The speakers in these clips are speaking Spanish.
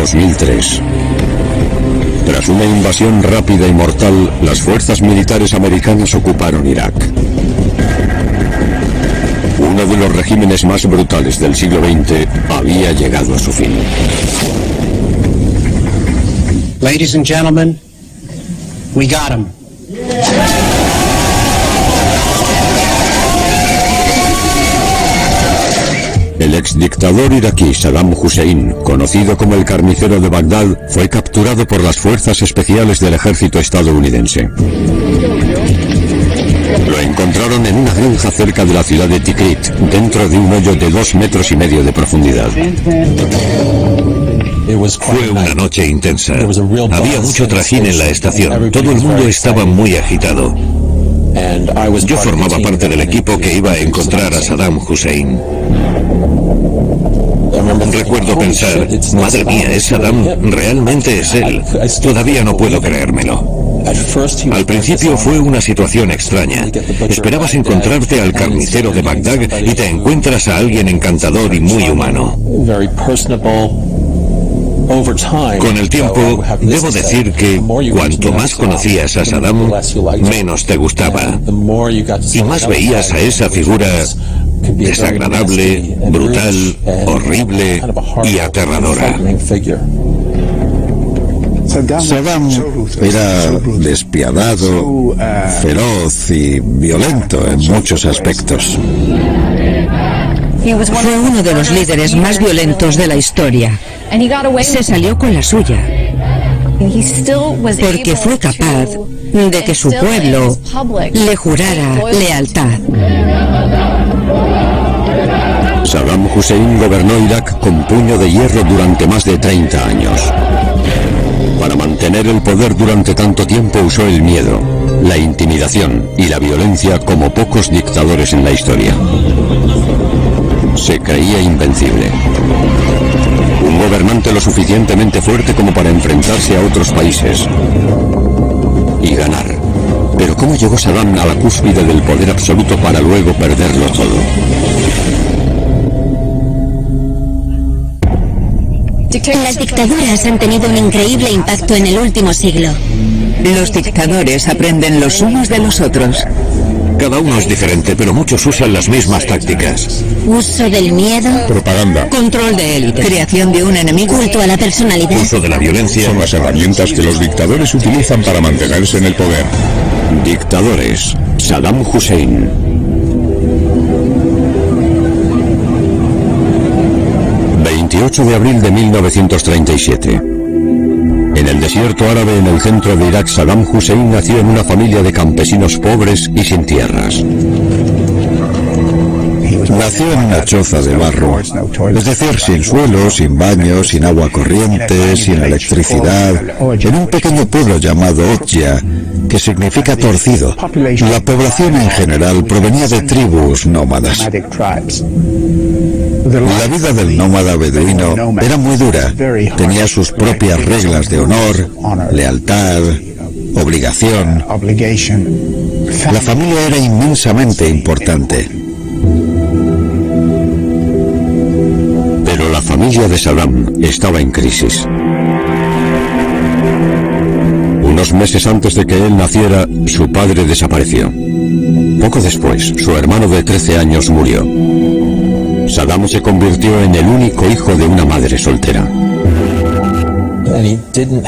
2003. Tras una invasión rápida y mortal, las fuerzas militares americanas ocuparon Irak. Uno de los regímenes más brutales del siglo XX había llegado a su fin. Ladies and gentlemen, we got him. El exdictador iraquí Saddam Hussein, conocido como el carnicero de Bagdad, fue capturado por las fuerzas especiales del ejército estadounidense. Lo encontraron en una granja cerca de la ciudad de Tikrit, dentro de un hoyo de 2,5 metros de profundidad. Fue una noche intensa. Había mucho trajín en la estación. Todo el mundo estaba muy agitado. Yo formaba parte del equipo que iba a encontrar a Saddam Hussein. Recuerdo pensar, madre mía, ¿es Saddam? ¿Realmente es él? Todavía no puedo creérmelo. Al principio fue una situación extraña. Esperabas encontrarte al carnicero de Bagdad y te encuentras a alguien encantador y muy humano. Con el tiempo, debo decir que cuanto más conocías a Saddam, menos te gustaba. Y más veías a esa figura desagradable, brutal, horrible y aterradora. Saddam era despiadado, feroz y violento en muchos aspectos. Fue uno de los líderes más violentos de la historia. Se salió con la suya, porque fue capaz de que su pueblo le jurara lealtad. Saddam Hussein gobernó Irak con puño de hierro durante más de 30 años. Para mantener el poder durante tanto tiempo usó el miedo, la intimidación y la violencia como pocos dictadores en la historia. Se creía invencible. Un gobernante lo suficientemente fuerte como para enfrentarse a otros países y ganar. Pero ¿cómo llegó Saddam a la cúspide del poder absoluto para luego perderlo todo? Las dictaduras han tenido un increíble impacto en el último siglo. Los dictadores aprenden los unos de los otros. Cada uno es diferente, pero muchos usan las mismas tácticas. Uso del miedo. Propaganda. Control de élite. Creación de un enemigo. Culto a la personalidad. Uso de la violencia. Son las herramientas que los dictadores utilizan para mantenerse en el poder. Dictadores. Saddam Hussein. De abril de 1937. En el desierto árabe en el centro de Irak, Saddam Hussein nació en una familia de campesinos pobres y sin tierras. Nació en una choza de barro, es decir, sin suelo, sin baño, sin agua corriente, sin electricidad, en un pequeño pueblo llamado Otja, que significa torcido. La población en general provenía de tribus nómadas. La vida del nómada beduino era muy dura. Tenía sus propias reglas de honor, lealtad, obligación. La familia era inmensamente importante. Pero la familia de Saddam estaba en crisis. Unos meses antes de que él naciera, su padre desapareció. Poco después, su hermano de 13 años murió. Saddam se convirtió en el único hijo de una madre soltera.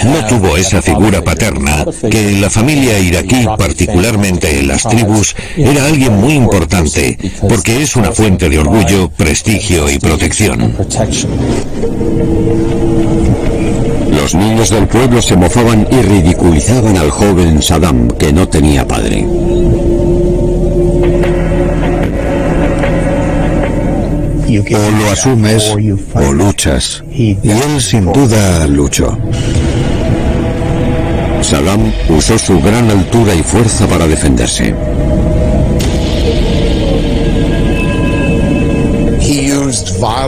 No tuvo esa figura paterna que en la familia iraquí, particularmente en las tribus, era alguien muy importante, porque es una fuente de orgullo, prestigio y protección. Los niños del pueblo se mofaban y ridiculizaban al joven Saddam, que no tenía padre. O lo asumes o luchas. Y él sin duda luchó. Saddam usó su gran altura y fuerza para defenderse.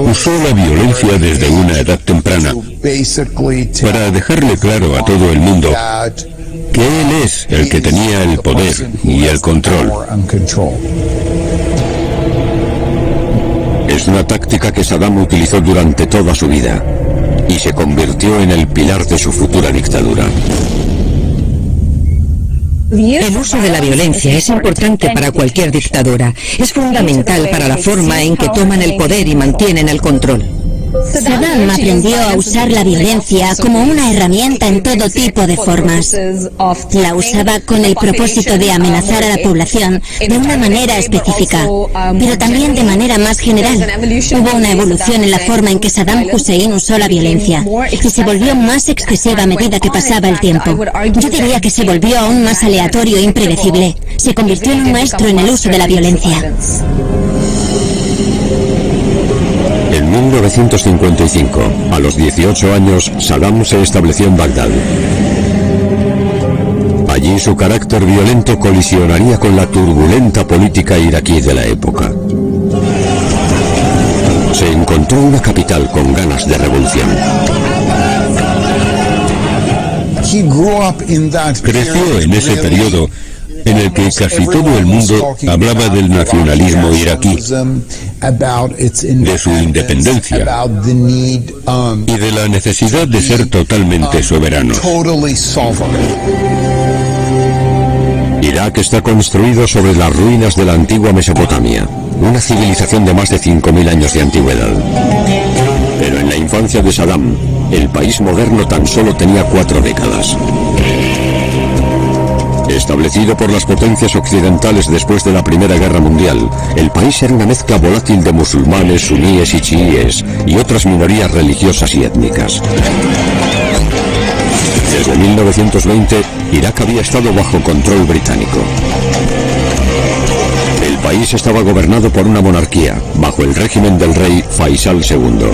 Usó la violencia desde una edad temprana para dejarle claro a todo el mundo que él es el que tenía el poder y el control. Es una táctica que Saddam utilizó durante toda su vida. y se convirtió en el pilar de su futura dictadura. El uso de la violencia es importante para cualquier dictadura. Es fundamental para la forma en que toman el poder y mantienen el control. Saddam aprendió a usar la violencia como una herramienta en todo tipo de formas. La usaba con el propósito de amenazar a la población de una manera específica, pero también de manera más general. Hubo una evolución en la forma en que Saddam Hussein usó la violencia y se volvió más excesiva a medida que pasaba el tiempo. Yo diría que se volvió aún más aleatorio e impredecible. Se convirtió en un maestro en el uso de la violencia. En 1955, a los 18 años, Saddam se estableció en Bagdad. Allí su carácter violento colisionaría con la turbulenta política iraquí de la época. Se encontró una capital con ganas de revolución. Creció en ese periodo en el que casi todo el mundo hablaba del nacionalismo iraquí, de su independencia y de la necesidad de ser totalmente soberanos. Irak está construido sobre las ruinas de la antigua Mesopotamia, una civilización de más de 5.000 años de antigüedad. Pero en la infancia de Saddam, el país moderno tan solo tenía 4 décadas. Establecido por las potencias occidentales después de la Primera Guerra Mundial, el país era una mezcla volátil de musulmanes, suníes y chiíes y otras minorías religiosas y étnicas. Desde 1920, Irak había estado bajo control británico. El país estaba gobernado por una monarquía, bajo el régimen del rey Faisal II.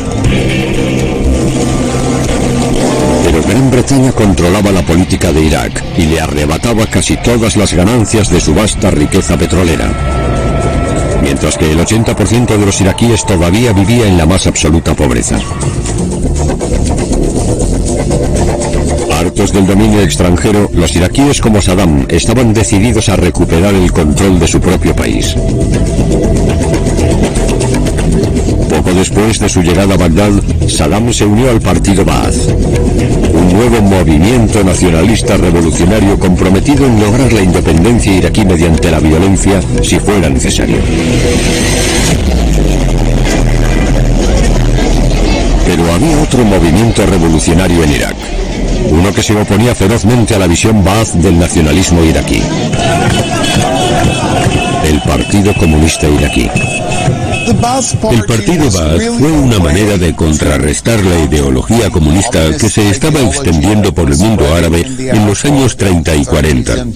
Pero Gran Bretaña controlaba la política de Irak y le arrebataba casi todas las ganancias de su vasta riqueza petrolera, mientras que el 80% de los iraquíes todavía vivía en la más absoluta pobreza. Hartos del dominio extranjero, los iraquíes como Saddam estaban decididos a recuperar el control de su propio país. Poco después de su llegada a Bagdad, Saddam se unió al partido Ba'ath, un nuevo movimiento nacionalista revolucionario comprometido en lograr la independencia iraquí mediante la violencia si fuera necesario. Pero había otro movimiento revolucionario en Irak, uno que se oponía ferozmente a la visión Ba'ath del nacionalismo iraquí: el Partido Comunista Iraquí. El partido Ba'ath fue una manera de contrarrestar la ideología comunista que se estaba extendiendo por el mundo árabe en los años 30 y 40.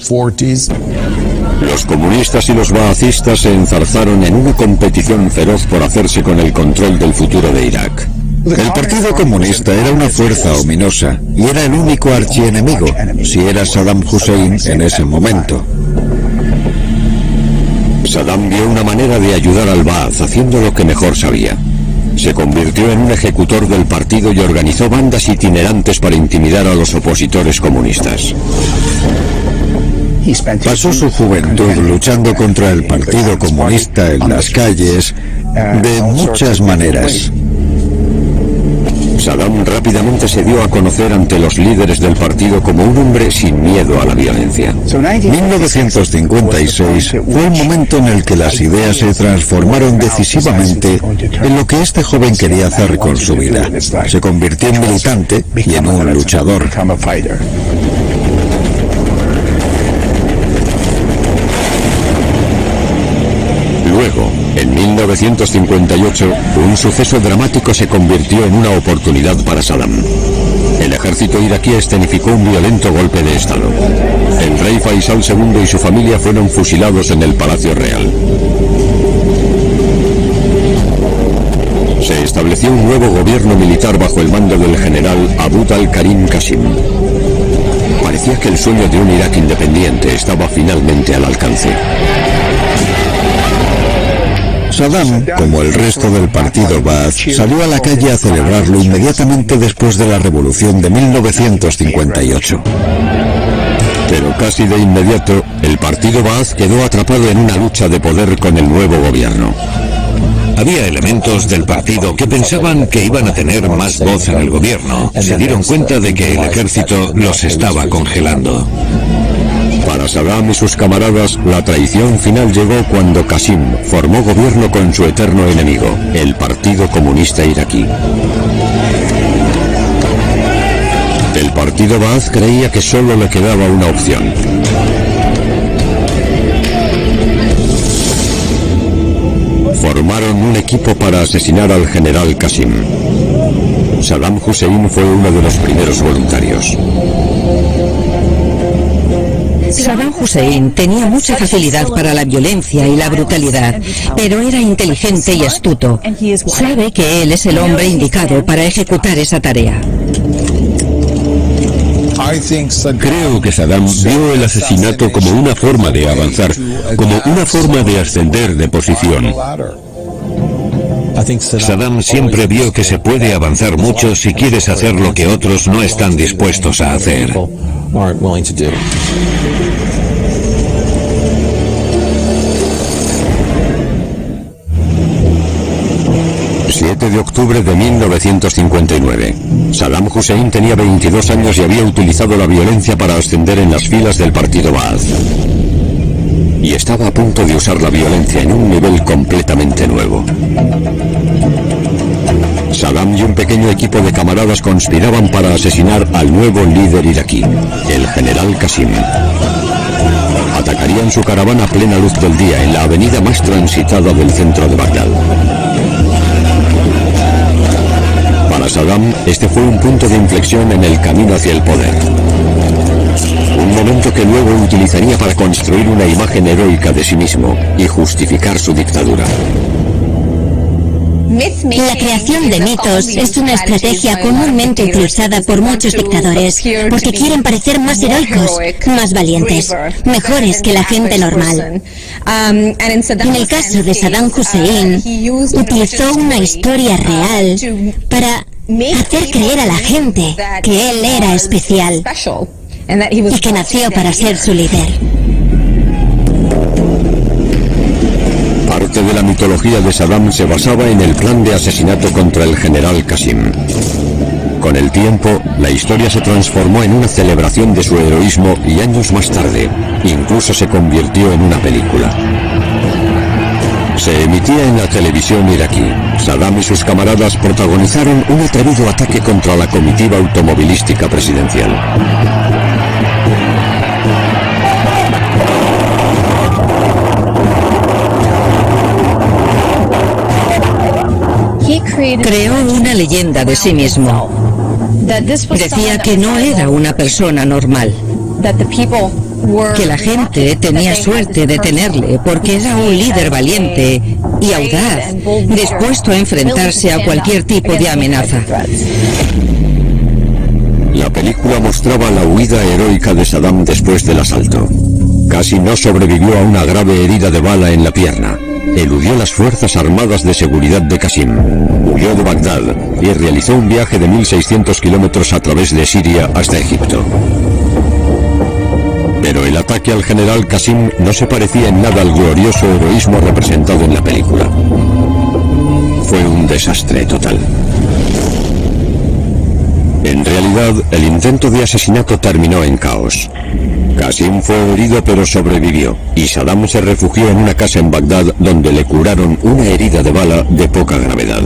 Los comunistas y los ba'athistas se enzarzaron en una competición feroz por hacerse con el control del futuro de Irak. El Partido Comunista era una fuerza ominosa y era el único archienemigo, si era Saddam Hussein en ese momento. Saddam vio una manera de ayudar al Ba'ath haciendo lo que mejor sabía. Se convirtió en un ejecutor del partido y organizó bandas itinerantes para intimidar a los opositores comunistas. Pasó su juventud luchando contra el Partido Comunista en las calles de muchas maneras. Saddam rápidamente se dio a conocer ante los líderes del partido como un hombre sin miedo a la violencia. 1956 fue el momento en el que las ideas se transformaron decisivamente en lo que este joven quería hacer con su vida. Se convirtió en militante y en un luchador. Luego, en 1958, un suceso dramático se convirtió en una oportunidad para Saddam. El ejército iraquí escenificó un violento golpe de Estado. El rey Faisal II y su familia fueron fusilados en el Palacio Real. Se estableció un nuevo gobierno militar bajo el mando del general Abd al-Karim Qasim. Parecía que el sueño de un Irak independiente estaba finalmente al alcance. Saddam, como el resto del partido Ba'ath, salió a la calle a celebrarlo inmediatamente después de la revolución de 1958. Pero casi de inmediato, el partido Ba'ath quedó atrapado en una lucha de poder con el nuevo gobierno. Había elementos del partido que pensaban que iban a tener más voz en el gobierno. Se dieron cuenta de que el ejército los estaba congelando. Para Saddam y sus camaradas, la traición final llegó cuando Qasim formó gobierno con su eterno enemigo, el Partido Comunista Iraquí. El partido Ba'ath creía que solo le quedaba una opción: formaron un equipo para asesinar al general Qasim. Saddam Hussein fue uno de los primeros voluntarios. Saddam Hussein tenía mucha facilidad para la violencia y la brutalidad, pero era inteligente y astuto. Sabe que él es el hombre indicado para ejecutar esa tarea. Creo que Saddam vio el asesinato como una forma de avanzar, como una forma de ascender de posición. Saddam siempre vio que se puede avanzar mucho si quieres hacer lo que otros no están dispuestos a hacer. 7 de octubre de 1959. Saddam Hussein tenía 22 años y había utilizado la violencia para ascender en las filas del partido Ba'ath. Y estaba a punto de usar la violencia en un nivel completamente nuevo. Saddam y un pequeño equipo de camaradas conspiraban para asesinar al nuevo líder iraquí, el general Qasim. Atacarían su caravana a plena luz del día en la avenida más transitada del centro de Bagdad. Para Saddam, este fue un punto de inflexión en el camino hacia el poder. Un momento que luego utilizaría para construir una imagen heroica de sí mismo y justificar su dictadura. La creación de mitos es una estrategia comúnmente utilizada por muchos dictadores, porque quieren parecer más heroicos, más valientes, mejores que la gente normal. En el caso de Saddam Hussein, utilizó una historia real para hacer creer a la gente que él era especial y que nació para ser su líder. Parte de la mitología de Saddam se basaba en el plan de asesinato contra el general Qasim. Con el tiempo, la historia se transformó en una celebración de su heroísmo y años más tarde, incluso se convirtió en una película. Se emitía en la televisión iraquí. Saddam y sus camaradas protagonizaron un atrevido ataque contra la comitiva automovilística presidencial. Creó una leyenda de sí mismo. Decía que no era una persona normal, que la gente tenía suerte de tenerle porque era un líder valiente y audaz, dispuesto a enfrentarse a cualquier tipo de amenaza. La película mostraba la huida heroica de Saddam después del asalto. Casi no sobrevivió a una grave herida de bala en la pierna. Eludió las fuerzas armadas de seguridad de Qasim, huyó de Bagdad y realizó un viaje de 1.600 kilómetros a través de Siria hasta Egipto. Pero el ataque al general Qasim no se parecía en nada al glorioso heroísmo representado en la película. Fue un desastre total. En realidad, el intento de asesinato terminó en caos. Qasim fue herido pero sobrevivió, y Saddam se refugió en una casa en Bagdad donde le curaron una herida de bala de poca gravedad.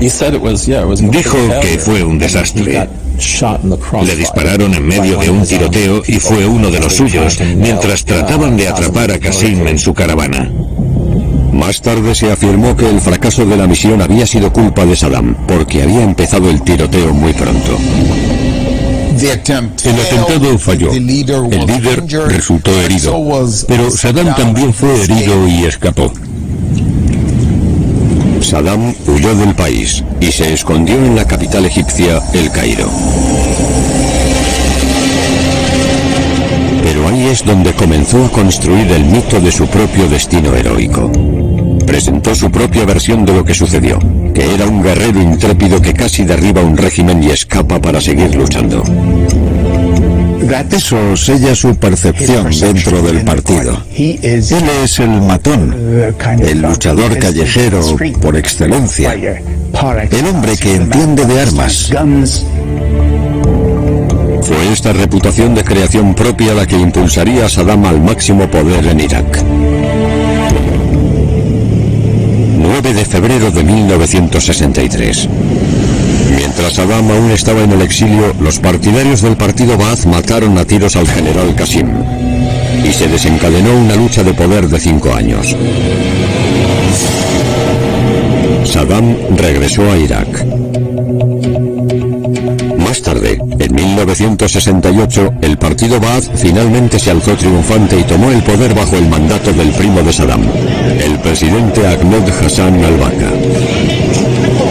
Dijo que fue un desastre. Le dispararon en medio de un tiroteo y fue uno de los suyos, mientras trataban de atrapar a Qasim en su caravana. Más tarde se afirmó que el fracaso de la misión había sido culpa de Saddam, porque había empezado el tiroteo muy pronto. El atentado falló. El líder resultó herido, pero Saddam también fue herido y escapó. Saddam huyó del país y se escondió en la capital egipcia, El Cairo. Pero ahí es donde comenzó a construir el mito de su propio destino heroico. Presentó su propia versión de lo que sucedió, que era un guerrero intrépido que casi derriba un régimen y escapa para seguir luchando. Eso sella su percepción dentro del partido. Él es el matón, el luchador callejero por excelencia, el hombre que entiende de armas. Fue esta reputación de creación propia la que impulsaría a Saddam al máximo poder en Irak. 9 de febrero de 1963. Mientras Saddam aún estaba en el exilio, los partidarios del partido Ba'ath mataron a tiros al general Qasim y se desencadenó una lucha de poder de 5 años. Saddam regresó a Irak. Más tarde, en 1968, el partido Ba'ath finalmente se alzó triunfante y tomó el poder bajo el mandato del primo de Saddam, el presidente Ahmed Hassan al-Bakr.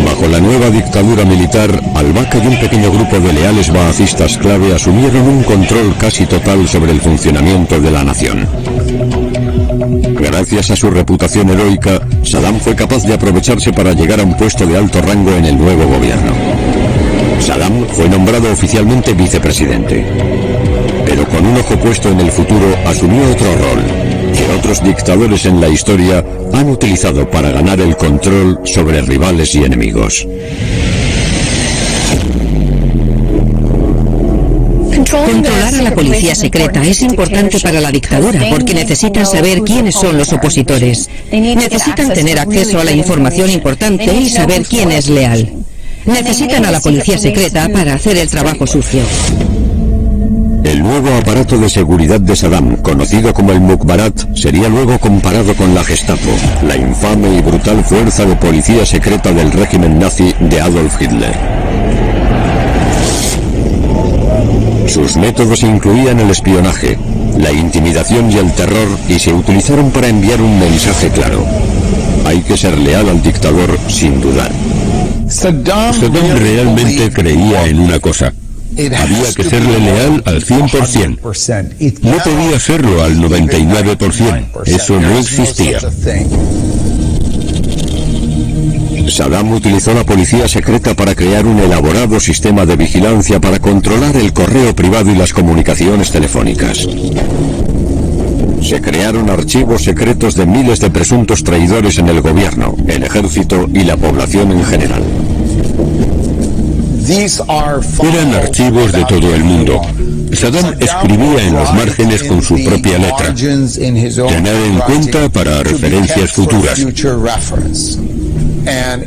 Bajo la nueva dictadura militar, al-Bakr y un pequeño grupo de leales ba'athistas clave asumieron un control casi total sobre el funcionamiento de la nación. Gracias a su reputación heroica, Saddam fue capaz de aprovecharse para llegar a un puesto de alto rango en el nuevo gobierno. Saddam fue nombrado oficialmente vicepresidente, pero con un ojo puesto en el futuro asumió otro rol que otros dictadores en la historia han utilizado para ganar el control sobre rivales y enemigos. Controlar a la policía secreta es importante para la dictadura porque necesitan saber quiénes son los opositores. Necesitan tener acceso a la información importante y saber quién es leal. Necesitan a la policía secreta para hacer el trabajo sucio. El nuevo aparato de seguridad de Saddam, conocido como el Mukhabarat, sería luego comparado con la Gestapo, la infame y brutal fuerza de policía secreta del régimen nazi de Adolf Hitler. Sus métodos incluían el espionaje, la intimidación y el terror, y se utilizaron para enviar un mensaje claro: hay que ser leal al dictador sin dudar. Saddam realmente creía en una cosa: había que serle leal al 100%. No podía serlo al 99%. Eso no existía. Saddam utilizó la policía secreta para crear un elaborado sistema de vigilancia para controlar el correo privado y las comunicaciones telefónicas. Se crearon archivos secretos de miles de presuntos traidores en el gobierno, el ejército y la población en general. Eran archivos de todo el mundo. Saddam escribía en los márgenes con su propia letra: tener en cuenta para referencias futuras.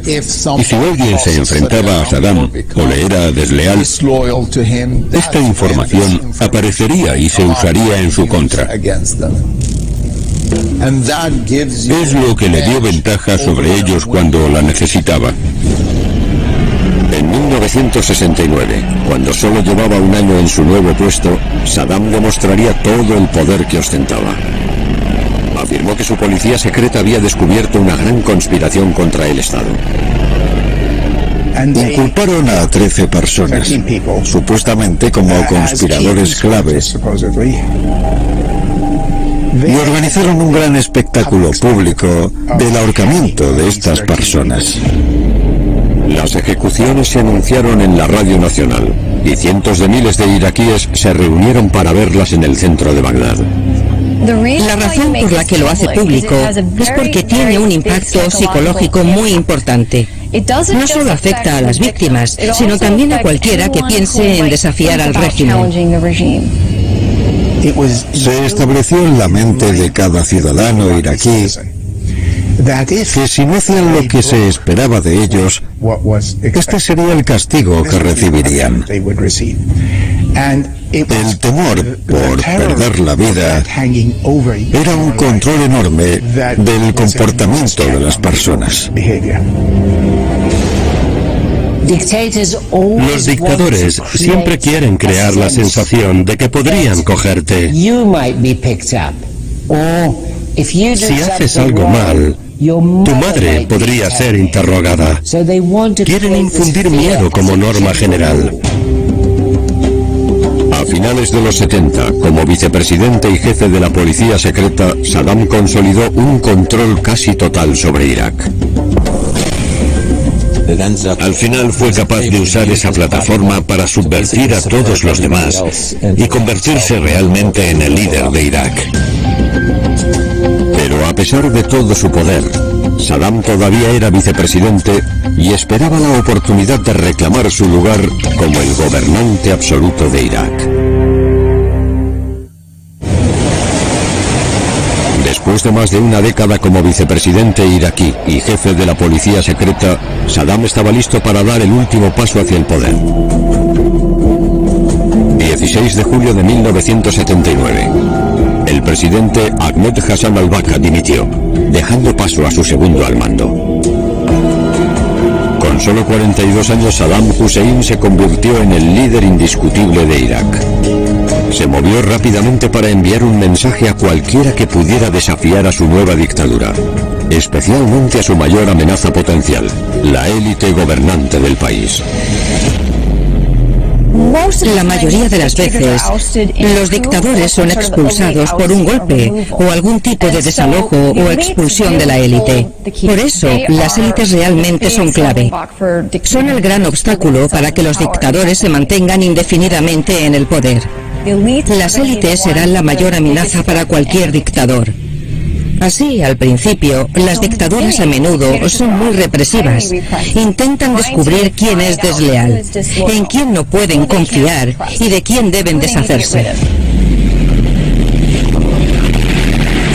Y si alguien se enfrentaba a Saddam o le era desleal, esta información aparecería y se usaría en su contra. Es lo que le dio ventaja sobre ellos cuando la necesitaba. En 1969, cuando solo llevaba un año en su nuevo puesto, Saddam demostraría todo el poder que ostentaba. Afirmó que su policía secreta había descubierto una gran conspiración contra el Estado. Inculparon a 13 personas, supuestamente como conspiradores claves, y organizaron un gran espectáculo público del ahorcamiento de estas personas. Las ejecuciones se anunciaron en la Radio Nacional y cientos de miles de iraquíes se reunieron para verlas en el centro de Bagdad. La razón por la que lo hace público es porque tiene un impacto psicológico muy importante. No solo afecta a las víctimas, sino también a cualquiera que piense en desafiar al régimen. Se estableció en la mente de cada ciudadano iraquí que si no hacían lo que se esperaba de ellos, este sería el castigo que recibirían. El temor por perder la vida era un control enorme del comportamiento de las personas. Los dictadores siempre quieren crear la sensación de que podrían cogerte. Si haces algo mal, tu madre podría ser interrogada. Quieren infundir miedo como norma general. A finales de los 70, como vicepresidente y jefe de la policía secreta, Saddam consolidó un control casi total sobre Irak. Al final fue capaz de usar esa plataforma para subvertir a todos los demás y convertirse realmente en el líder de Irak. Pero a pesar de todo su poder, Saddam todavía era vicepresidente y esperaba la oportunidad de reclamar su lugar como el gobernante absoluto de Irak. Después de más de una década como vicepresidente iraquí y jefe de la policía secreta, Saddam estaba listo para dar el último paso hacia el poder. 16 de julio de 1979. El presidente Ahmed Hassan al-Bakr dimitió, dejando paso a su segundo al mando. Con solo 42 años, Saddam Hussein se convirtió en el líder indiscutible de Irak. Se movió rápidamente para enviar un mensaje a cualquiera que pudiera desafiar a su nueva dictadura, especialmente a su mayor amenaza potencial, la élite gobernante del país. La mayoría de las veces, los dictadores son expulsados por un golpe o algún tipo de desalojo o expulsión de la élite. Por eso, las élites realmente son clave. Son el gran obstáculo para que los dictadores se mantengan indefinidamente en el poder. Las élites serán la mayor amenaza para cualquier dictador. Así, al principio, las dictaduras a menudo son muy represivas. Intentan descubrir quién es desleal, en quién no pueden confiar y de quién deben deshacerse.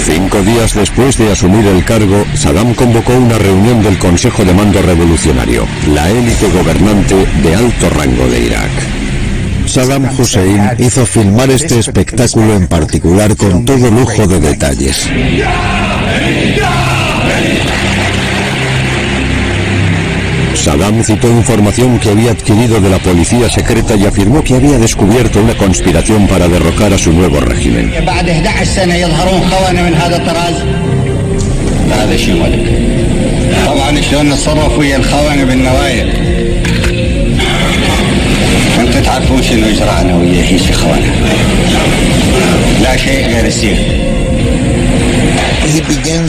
5 días después de asumir el cargo, Saddam convocó una reunión del Consejo de Mando Revolucionario, la élite gobernante de alto rango de Irak. Saddam Hussein hizo filmar este espectáculo en particular con todo lujo de detalles. Saddam citó información que había adquirido de la policía secreta y afirmó que había descubierto una conspiración para derrocar a su nuevo régimen.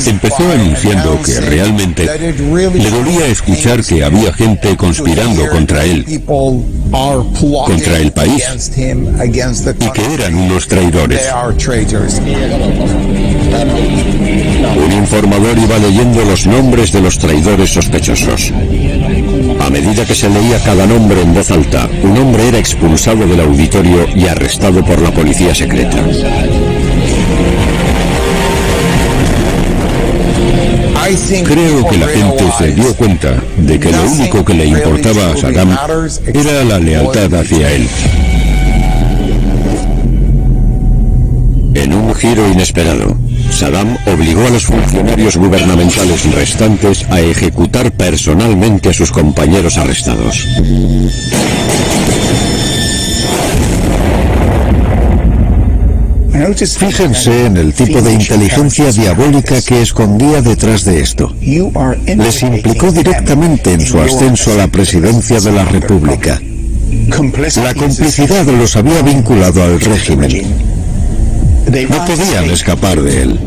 Empezó anunciando que realmente le dolía escuchar que había gente conspirando contra él, contra el país, y que eran unos traidores. Un informador iba leyendo los nombres de los traidores sospechosos. A medida que se leía cada nombre en voz alta, un hombre era expulsado del auditorio y arrestado por la policía secreta. Creo que la gente se dio cuenta de que lo único que le importaba a Saddam era la lealtad hacia él. En un giro inesperado, Saddam obligó a los funcionarios gubernamentales restantes a ejecutar personalmente a sus compañeros arrestados. Fíjense en el tipo de inteligencia diabólica que escondía detrás de esto. Les implicó directamente en su ascenso a la presidencia de la República. La complicidad los había vinculado al régimen. No podían escapar de él.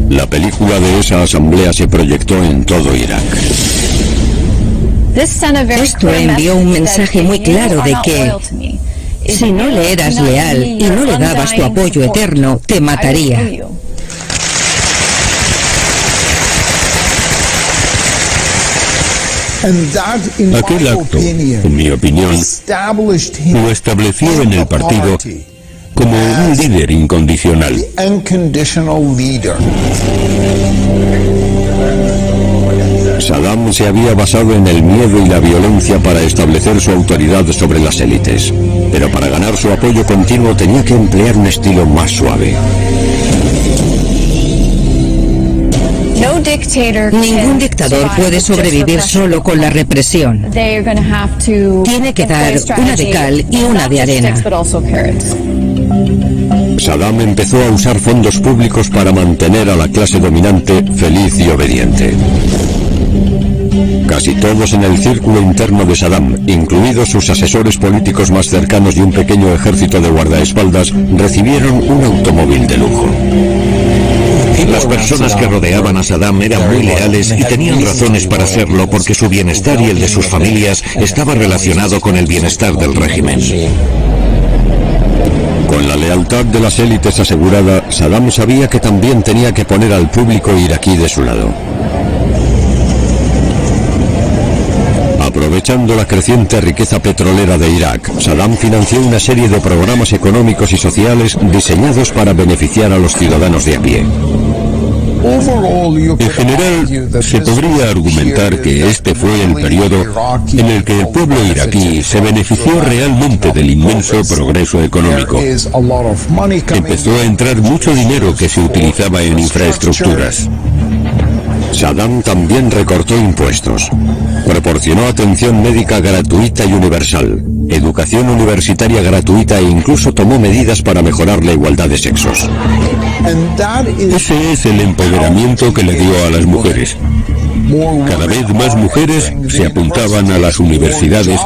La película de esa asamblea se proyectó en todo Irak. Esto envió un mensaje muy claro de que si no le eras leal y no le dabas tu apoyo eterno, te mataría. Aquel acto, en mi opinión, lo estableció en el partido como un líder incondicional. Saddam se había basado en el miedo y la violencia para establecer su autoridad sobre las élites, pero para ganar su apoyo continuo tenía que emplear un estilo más suave. Ningún dictador puede sobrevivir solo con la represión. Tiene que dar una de cal y una de arena. Saddam empezó a usar fondos públicos para mantener a la clase dominante feliz y obediente. Casi todos en el círculo interno de Saddam, incluidos sus asesores políticos más cercanos y un pequeño ejército de guardaespaldas, recibieron un automóvil de lujo. Las personas que rodeaban a Saddam eran muy leales y tenían razones para serlo porque su bienestar y el de sus familias estaba relacionado con el bienestar del régimen. Con la lealtad de las élites asegurada, Saddam sabía que también tenía que poner al público iraquí de su lado. Aprovechando la creciente riqueza petrolera de Irak, Saddam financió una serie de programas económicos y sociales diseñados para beneficiar a los ciudadanos de a pie. En general, se podría argumentar que este fue el periodo en el que el pueblo iraquí se benefició realmente del inmenso progreso económico. Empezó a entrar mucho dinero que se utilizaba en infraestructuras. Saddam también recortó impuestos, proporcionó atención médica gratuita y universal, educación universitaria gratuita e incluso tomó medidas para mejorar la igualdad de sexos. Ese es el empoderamiento que le dio a las mujeres. Cada vez más mujeres se apuntaban a las universidades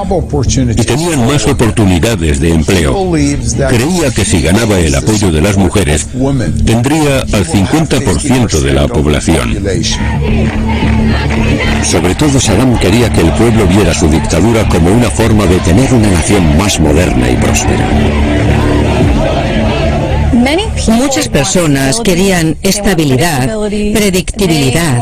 y tenían más oportunidades de empleo. Creía que si ganaba el apoyo de las mujeres, tendría al 50% de la población. Sobre todo, Saddam quería que el pueblo viera su dictadura como una forma de tener una nación más moderna y próspera. Muchas personas querían estabilidad, predictibilidad,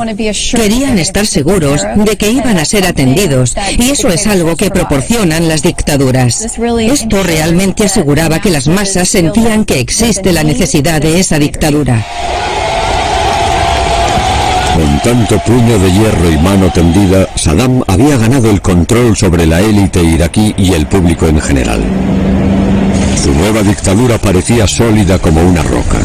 querían estar seguros de que iban a ser atendidos, y eso es algo que proporcionan las dictaduras. Esto realmente aseguraba que las masas sentían que existe la necesidad de esa dictadura. Con tanto puño de hierro y mano tendida, Saddam había ganado el control sobre la élite iraquí y el público en general. Su nueva dictadura parecía sólida como una roca.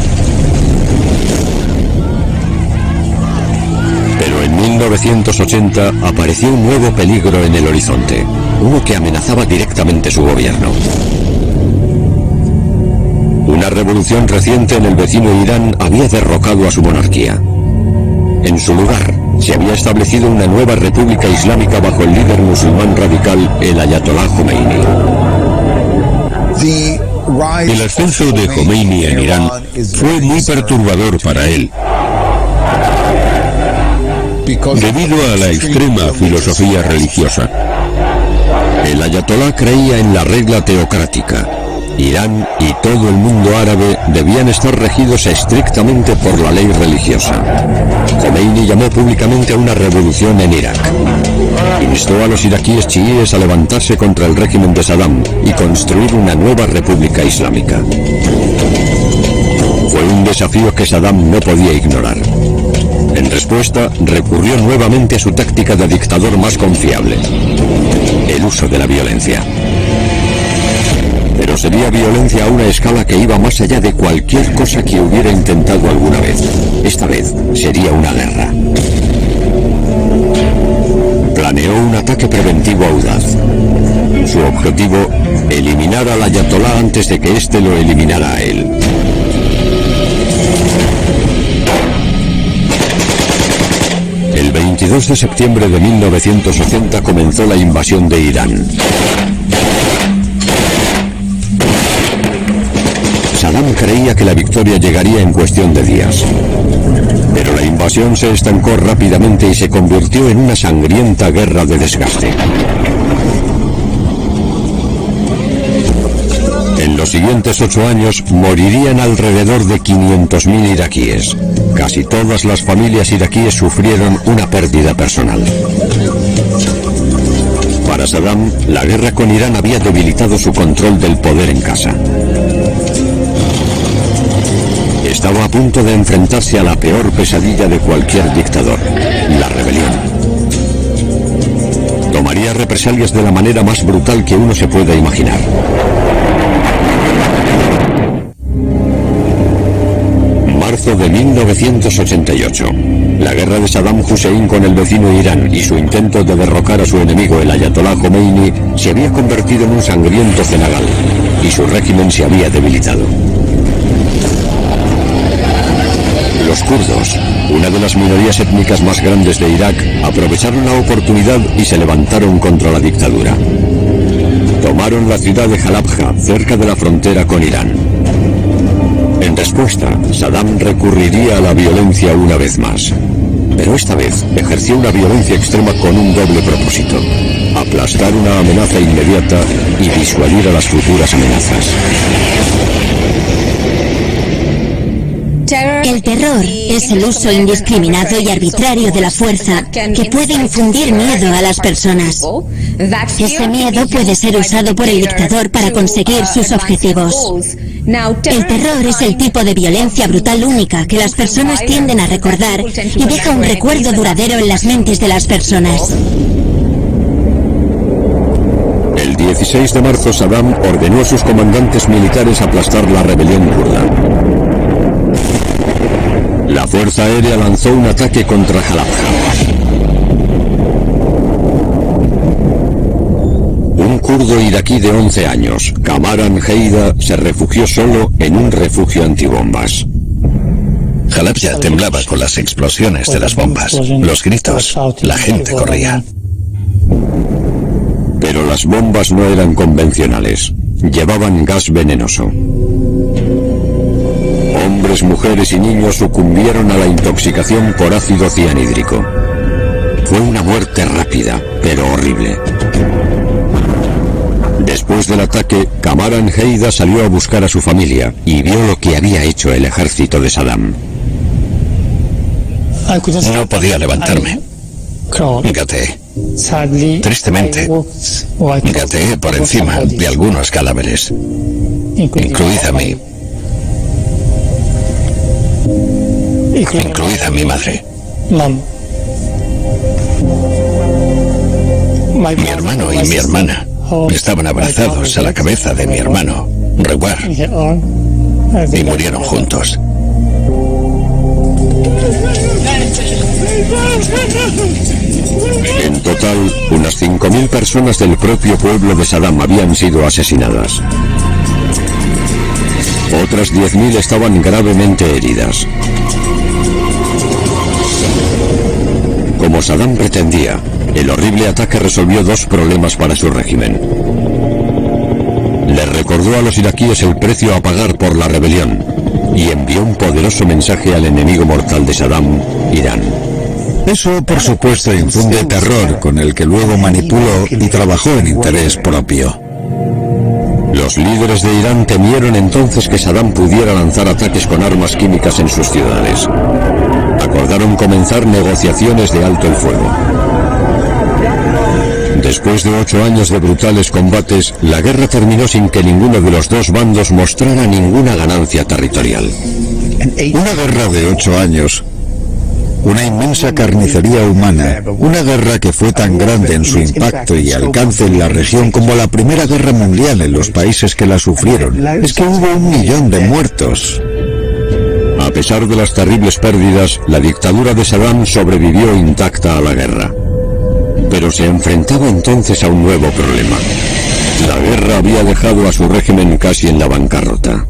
Pero en 1980 apareció un nuevo peligro en el horizonte, uno que amenazaba directamente su gobierno. Una revolución reciente en el vecino Irán había derrocado a su monarquía. En su lugar, se había establecido una nueva república islámica bajo el líder musulmán radical, el Ayatolá Khomeini. El ascenso de Khomeini en Irán fue muy perturbador para él, debido a la extrema filosofía religiosa. El Ayatolá creía en la regla teocrática. Irán y todo el mundo árabe debían estar regidos estrictamente por la ley religiosa. Khomeini llamó públicamente a una revolución en Irak. Instó a los iraquíes chiíes a levantarse contra el régimen de Saddam y construir una nueva república islámica. Fue un desafío que Saddam no podía ignorar. En respuesta, recurrió nuevamente a su táctica de dictador más confiable: el uso de la violencia. Pero sería violencia a una escala que iba más allá de cualquier cosa que hubiera intentado alguna vez. Esta vez sería una guerra. Planeó un ataque preventivo audaz. Su objetivo: eliminar al Ayatolá antes de que éste lo eliminara a él. El 22 de septiembre de 1980 comenzó la invasión de Irán. Saddam creía que la victoria llegaría en cuestión de días. Pero la invasión se estancó rápidamente y se convirtió en una sangrienta guerra de desgaste. En los siguientes 8 años morirían alrededor de 500.000 iraquíes. Casi todas las familias iraquíes sufrieron una pérdida personal. Para Saddam, la guerra con Irán había debilitado su control del poder en casa. Estaba a punto de enfrentarse a la peor pesadilla de cualquier dictador: la rebelión. Tomaría represalias de la manera más brutal que uno se pueda imaginar. Marzo de 1988. La guerra de Saddam Hussein con el vecino Irán y su intento de derrocar a su enemigo, el Ayatolá Khomeini, se había convertido en un sangriento cenagal, y su régimen se había debilitado. Los kurdos, una de las minorías étnicas más grandes de Irak, aprovecharon la oportunidad y se levantaron contra la dictadura. Tomaron la ciudad de Halabja, cerca de la frontera con Irán. En respuesta, Saddam recurriría a la violencia una vez más. Pero esta vez ejerció una violencia extrema con un doble propósito: aplastar una amenaza inmediata y disuadir a las futuras amenazas. El terror es el uso indiscriminado y arbitrario de la fuerza que puede infundir miedo a las personas. Ese miedo puede ser usado por el dictador para conseguir sus objetivos. El terror es el tipo de violencia brutal única que las personas tienden a recordar y deja un recuerdo duradero en las mentes de las personas. El 16 de marzo, Saddam ordenó a sus comandantes militares aplastar la rebelión kurda. La Fuerza Aérea lanzó un ataque contra Halabja. Un kurdo iraquí de 11 años, Kamaran Heida, se refugió solo en un refugio antibombas. Halabja temblaba con las explosiones de las bombas, los gritos, la gente corría. Pero las bombas no eran convencionales, llevaban gas venenoso. Hombres, mujeres y niños sucumbieron a la intoxicación por ácido cianhídrico. Fue una muerte rápida, pero horrible. Después del ataque, Kamaran Heida salió a buscar a su familia y vio lo que había hecho el ejército de Saddam. No podía levantarme. Gateé. Tristemente, gateé por encima de algunos cadáveres, incluida a mi madre. Mi hermano y mi hermana estaban abrazados a la cabeza de mi hermano, Rewar, y murieron juntos. En total, unas 5.000 personas del propio pueblo de Saddam habían sido asesinadas. Otras 10.000 estaban gravemente heridas. Como Saddam pretendía, el horrible ataque resolvió dos problemas para su régimen. Le recordó a los iraquíes el precio a pagar por la rebelión y envió un poderoso mensaje al enemigo mortal de Saddam, Irán. Eso, por supuesto, infunde terror con el que luego manipuló y trabajó en interés propio. Los líderes de Irán temieron entonces que Saddam pudiera lanzar ataques con armas químicas en sus ciudades. Acordaron comenzar negociaciones de alto el fuego. Después de 8 años de brutales combates, la guerra terminó sin que ninguno de los dos bandos mostrara ninguna ganancia territorial. Una guerra de 8 años. Una inmensa carnicería humana, una guerra que fue tan grande en su impacto y alcance en la región como la Primera Guerra Mundial en los países que la sufrieron. Es que hubo 1 millón de muertos. A pesar de las terribles pérdidas, la dictadura de Saddam sobrevivió intacta a la guerra. Pero se enfrentaba entonces a un nuevo problema. La guerra había dejado a su régimen casi en la bancarrota.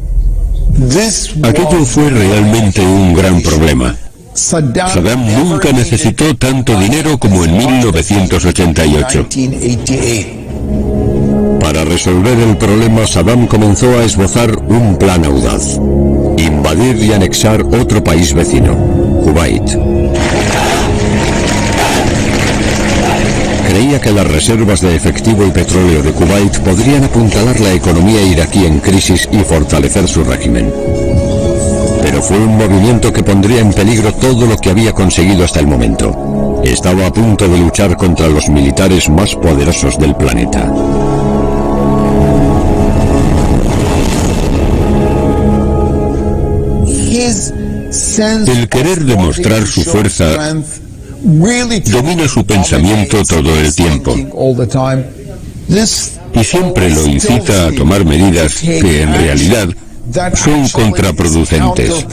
Aquello fue realmente un gran problema. Saddam nunca necesitó tanto dinero como en 1988. Para resolver el problema, Saddam comenzó a esbozar un plan audaz: invadir y anexar otro país vecino, Kuwait. Creía que las reservas de efectivo y petróleo de Kuwait podrían apuntalar la economía iraquí en crisis y fortalecer su régimen. Pero fue un movimiento que pondría en peligro todo lo que había conseguido hasta el momento. Estaba a punto de luchar contra los militares más poderosos del planeta. El querer demostrar su fuerza domina su pensamiento todo el tiempo y siempre lo incita a tomar medidas que en realidad son contraproducentes.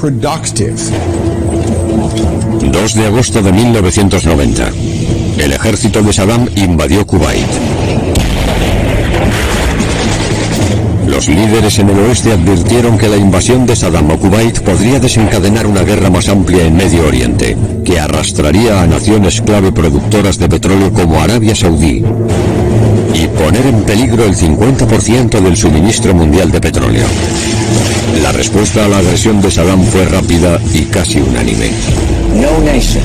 2 de agosto de 1990. El ejército de Saddam invadió Kuwait. Los líderes en el oeste advirtieron que la invasión de Saddam a Kuwait podría desencadenar una guerra más amplia en Medio Oriente, que arrastraría a naciones clave productoras de petróleo como Arabia Saudí y poner en peligro el 50% del suministro mundial de petróleo. La respuesta a la agresión de Saddam fue rápida y casi unánime. No nation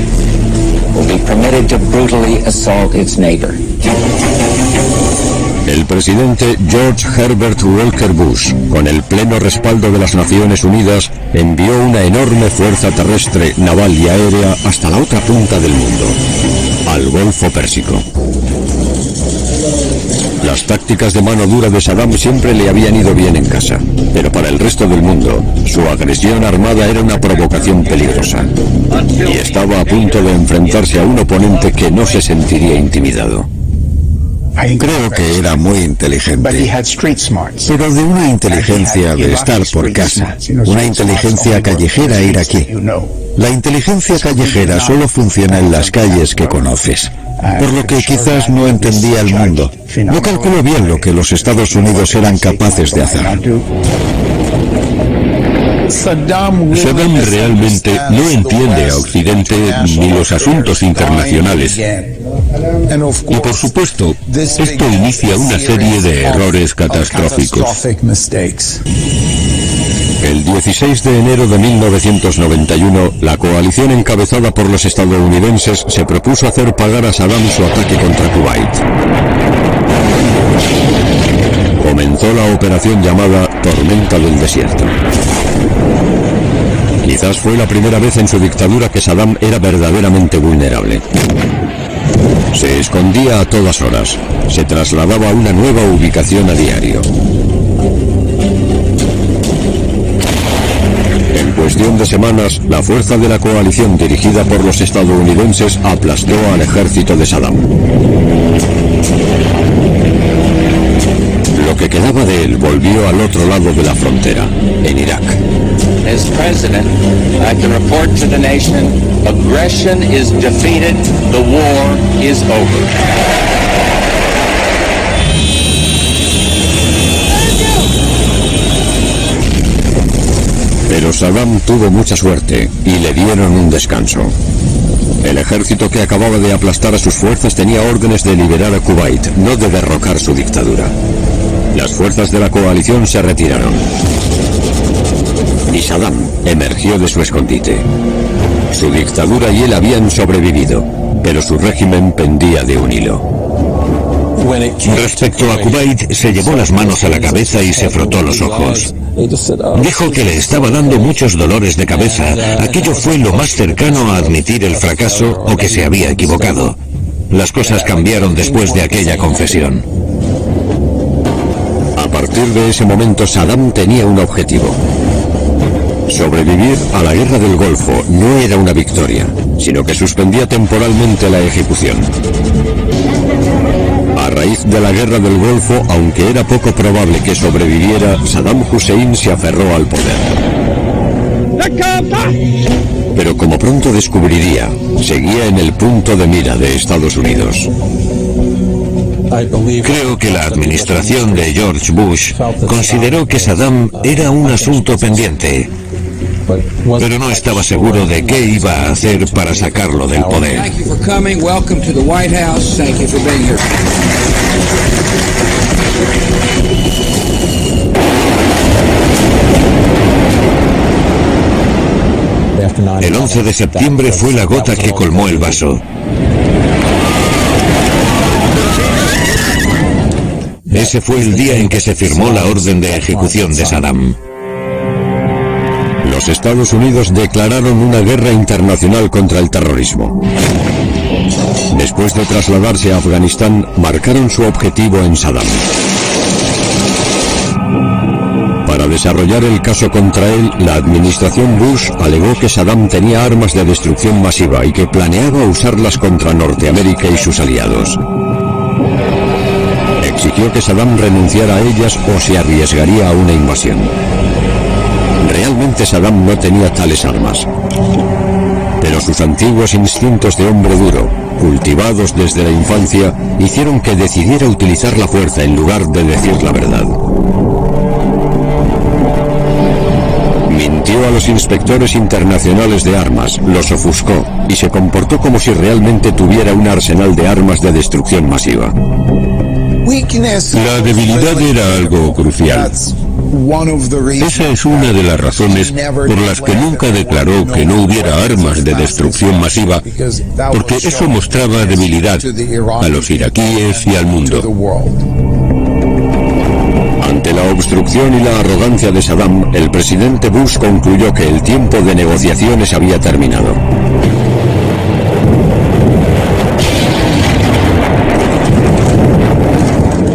will be permitted to brutally assault its neighbor. El presidente George Herbert Walker Bush, con el pleno respaldo de las Naciones Unidas, envió una enorme fuerza terrestre, naval y aérea hasta la otra punta del mundo, al Golfo Pérsico. Las tácticas de mano dura de Saddam siempre le habían ido bien en casa, pero para el resto del mundo, su agresión armada era una provocación peligrosa, y estaba a punto de enfrentarse a un oponente que no se sentiría intimidado. Creo que era muy inteligente, pero de una inteligencia de estar por casa, una inteligencia callejera iraquí. La inteligencia callejera solo funciona en las calles que conoces, por lo que quizás no entendía el mundo. No calculó bien lo que los Estados Unidos eran capaces de hacer. Saddam realmente no entiende a Occidente ni los asuntos internacionales. Y por supuesto, esto inicia una serie de errores catastróficos. El 16 de enero de 1991, la coalición encabezada por los estadounidenses se propuso hacer pagar a Saddam su ataque contra Kuwait. Comenzó la operación llamada Tormenta del Desierto. Quizás fue la primera vez en su dictadura que Saddam era verdaderamente vulnerable. Se escondía a todas horas, se trasladaba a una nueva ubicación a diario. En cuestión de semanas, la fuerza de la coalición dirigida por los estadounidenses aplastó al ejército de Saddam. Lo que quedaba de él volvió al otro lado de la frontera, en Irak. As president, I can report to the nation, aggression is defeated, the war is over. Pero Saddam tuvo mucha suerte y le dieron un descanso. El ejército que acababa de aplastar a sus fuerzas tenía órdenes de liberar a Kuwait, no de derrocar su dictadura. Las fuerzas de la coalición se retiraron. Y Saddam emergió de su escondite. Su dictadura y él habían sobrevivido, pero su régimen pendía de un hilo. Respecto a Kuwait, se llevó las manos a la cabeza y se frotó los ojos. Dijo que le estaba dando muchos dolores de cabeza. Aquello fue lo más cercano a admitir el fracaso o que se había equivocado. Las cosas cambiaron después de aquella confesión. A partir de ese momento, Saddam tenía un objetivo. Sobrevivir a la guerra del Golfo no era una victoria, sino que suspendía temporalmente la ejecución. A raíz de la guerra del Golfo, aunque era poco probable que sobreviviera, Saddam Hussein se aferró al poder. Pero como pronto descubriría, seguía en el punto de mira de Estados Unidos. Creo que la administración de George Bush consideró que Saddam era un asunto pendiente, pero no estaba seguro de qué iba a hacer para sacarlo del poder. El 11 de septiembre fue la gota que colmó el vaso. Ese fue el día en que se firmó la orden de ejecución de Saddam. Los Estados Unidos declararon una guerra internacional contra el terrorismo. Después de trasladarse a Afganistán, marcaron su objetivo en Saddam. Para desarrollar el caso contra él, la administración Bush alegó que Saddam tenía armas de destrucción masiva y que planeaba usarlas contra Norteamérica y sus aliados. Exigió que Saddam renunciara a ellas o se arriesgaría a una invasión. Realmente Saddam no tenía tales armas, pero sus antiguos instintos de hombre duro, cultivados desde la infancia, hicieron que decidiera utilizar la fuerza en lugar de decir la verdad. Mintió a los inspectores internacionales de armas, los ofuscó y se comportó como si realmente tuviera un arsenal de armas de destrucción masiva. La debilidad era algo crucial. Esa es una de las razones por las que nunca declaró que no hubiera armas de destrucción masiva, porque eso mostraba debilidad a los iraquíes y al mundo. Ante la obstrucción y la arrogancia de Saddam, el presidente Bush concluyó que el tiempo de negociaciones había terminado.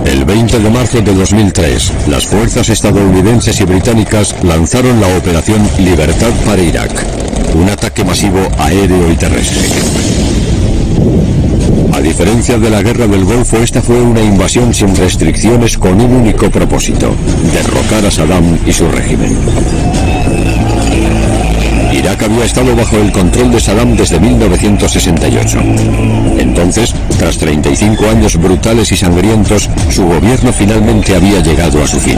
El 20 de marzo de 2003, las fuerzas estadounidenses y británicas lanzaron la Operación Libertad para Irak, un ataque masivo aéreo y terrestre. A diferencia de la Guerra del Golfo, esta fue una invasión sin restricciones con un único propósito: derrocar a Saddam y su régimen. Irak había estado bajo el control de Saddam desde 1968. Entonces, tras 35 años brutales y sangrientos, su gobierno finalmente había llegado a su fin.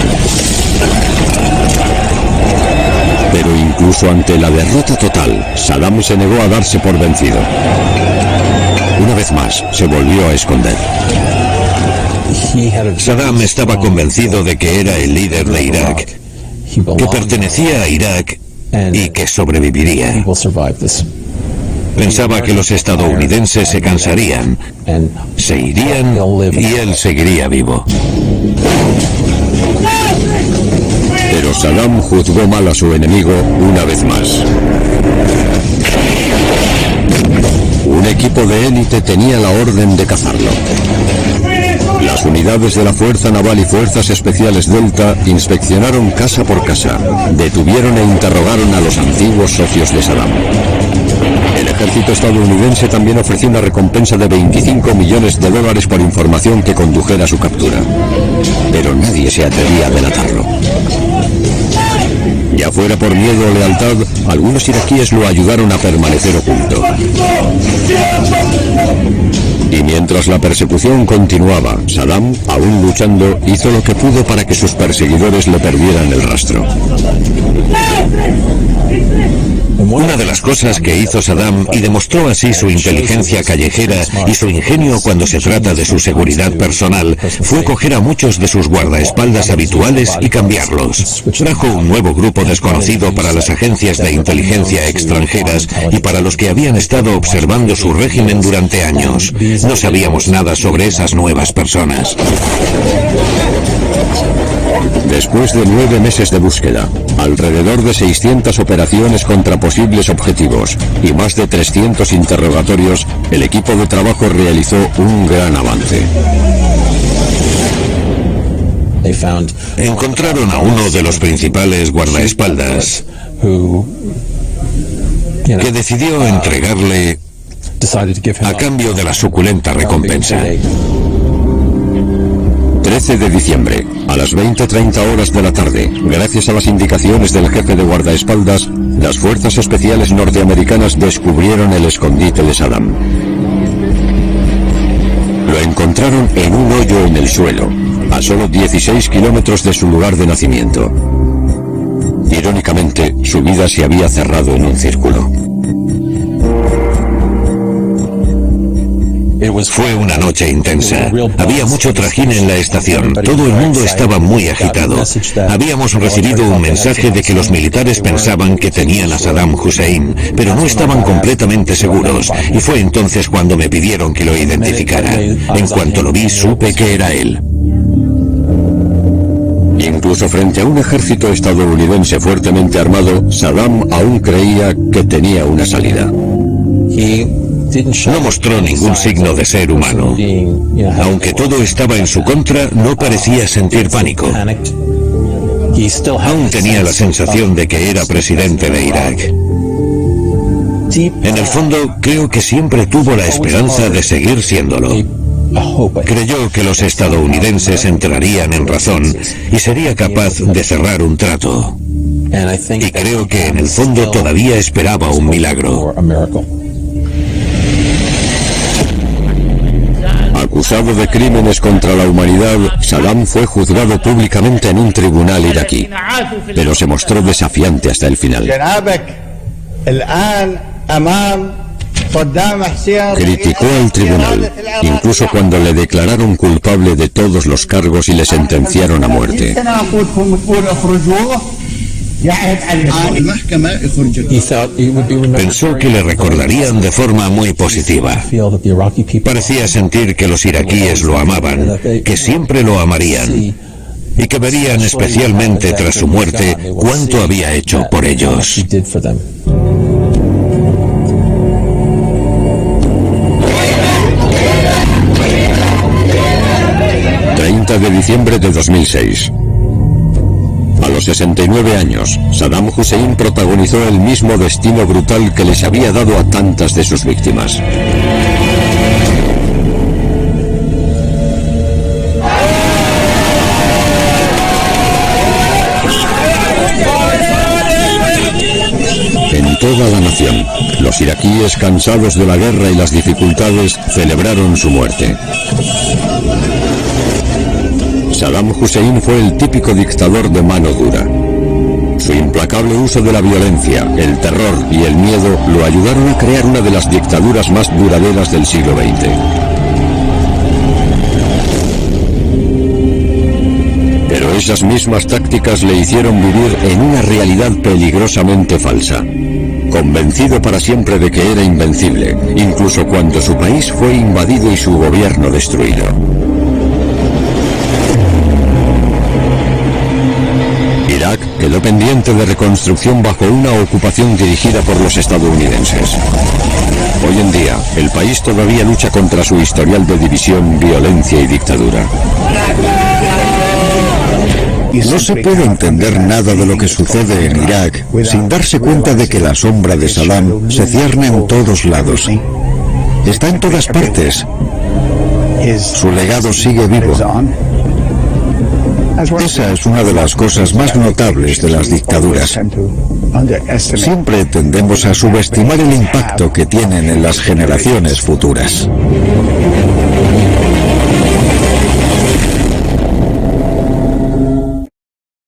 Pero incluso ante la derrota total, Saddam se negó a darse por vencido. Una vez más, se volvió a esconder. Saddam estaba convencido de que era el líder de Irak, que pertenecía a Irak y que sobreviviría. Pensaba que los estadounidenses se cansarían, se irían y él seguiría vivo. Pero Saddam juzgó mal a su enemigo una vez más. Un equipo de élite tenía la orden de cazarlo. Las unidades de la Fuerza Naval y Fuerzas Especiales Delta inspeccionaron casa por casa, detuvieron e interrogaron a los antiguos socios de Saddam. El ejército estadounidense también ofreció una recompensa de $25 millones por información que condujera a su captura. Pero nadie se atrevía a delatarlo. Ya fuera por miedo o lealtad, algunos iraquíes lo ayudaron a permanecer oculto. Y mientras la persecución continuaba, Saddam, aún luchando, hizo lo que pudo para que sus perseguidores le perdieran el rastro. Una de las cosas que hizo Saddam, y demostró así su inteligencia callejera y su ingenio cuando se trata de su seguridad personal, fue coger a muchos de sus guardaespaldas habituales y cambiarlos. Trajo un nuevo grupo desconocido para las agencias de inteligencia extranjeras y para los que habían estado observando su régimen durante años. No sabíamos nada sobre esas nuevas personas. Después de 9 meses de búsqueda, alrededor de 600 operaciones contra posibles objetivos y más de 300 interrogatorios, el equipo de trabajo realizó un gran avance. Encontraron a uno de los principales guardaespaldas que decidió entregarle a cambio de la suculenta recompensa. 13 de diciembre, a las 20:30 horas de la tarde, gracias a las indicaciones del jefe de guardaespaldas, las fuerzas especiales norteamericanas descubrieron el escondite de Saddam. Lo encontraron en un hoyo en el suelo, a solo 16 kilómetros de su lugar de nacimiento. Irónicamente, su vida se había cerrado en un círculo. Fue una noche intensa. Había mucho trajín en la estación. Todo el mundo estaba muy agitado. Habíamos recibido un mensaje de que los militares pensaban que tenían a Saddam Hussein, pero no estaban completamente seguros. Y fue entonces cuando me pidieron que lo identificara. En cuanto lo vi, supe que era él. Incluso frente a un ejército estadounidense fuertemente armado, Saddam aún creía que tenía una salida. No mostró ningún signo de ser humano. Aunque todo estaba en su contra, no parecía sentir pánico. Aún tenía la sensación de que era presidente de Irak. En el fondo, creo que siempre tuvo la esperanza de seguir siéndolo. Creyó que los estadounidenses entrarían en razón y sería capaz de cerrar un trato. Y creo que en el fondo todavía esperaba un milagro. Acusado de crímenes contra la humanidad, Saddam fue juzgado públicamente en un tribunal iraquí, pero se mostró desafiante hasta el final. Criticó al tribunal, incluso cuando le declararon culpable de todos los cargos y le sentenciaron a muerte. Pensó que le recordarían de forma muy positiva. Parecía sentir que los iraquíes lo amaban, que siempre lo amarían, y que verían especialmente tras su muerte cuánto había hecho por ellos. 30 de diciembre de 2006. A los 69 años, Saddam Hussein protagonizó el mismo destino brutal que les había dado a tantas de sus víctimas. En toda la nación, los iraquíes, cansados de la guerra y las dificultades, celebraron su muerte. Saddam Hussein fue el típico dictador de mano dura. Su implacable uso de la violencia, el terror y el miedo lo ayudaron a crear una de las dictaduras más duraderas del siglo XX. Pero esas mismas tácticas le hicieron vivir en una realidad peligrosamente falsa. Convencido para siempre de que era invencible, incluso cuando su país fue invadido y su gobierno destruido. Irak quedó pendiente de reconstrucción bajo una ocupación dirigida por los estadounidenses. Hoy en día, el país todavía lucha contra su historial de división, violencia y dictadura. No se puede entender nada de lo que sucede en Irak sin darse cuenta de que la sombra de Saddam se cierne en todos lados. Está en todas partes. Su legado sigue vivo. Esa es una de las cosas más notables de las dictaduras. Siempre tendemos a subestimar el impacto que tienen en las generaciones futuras.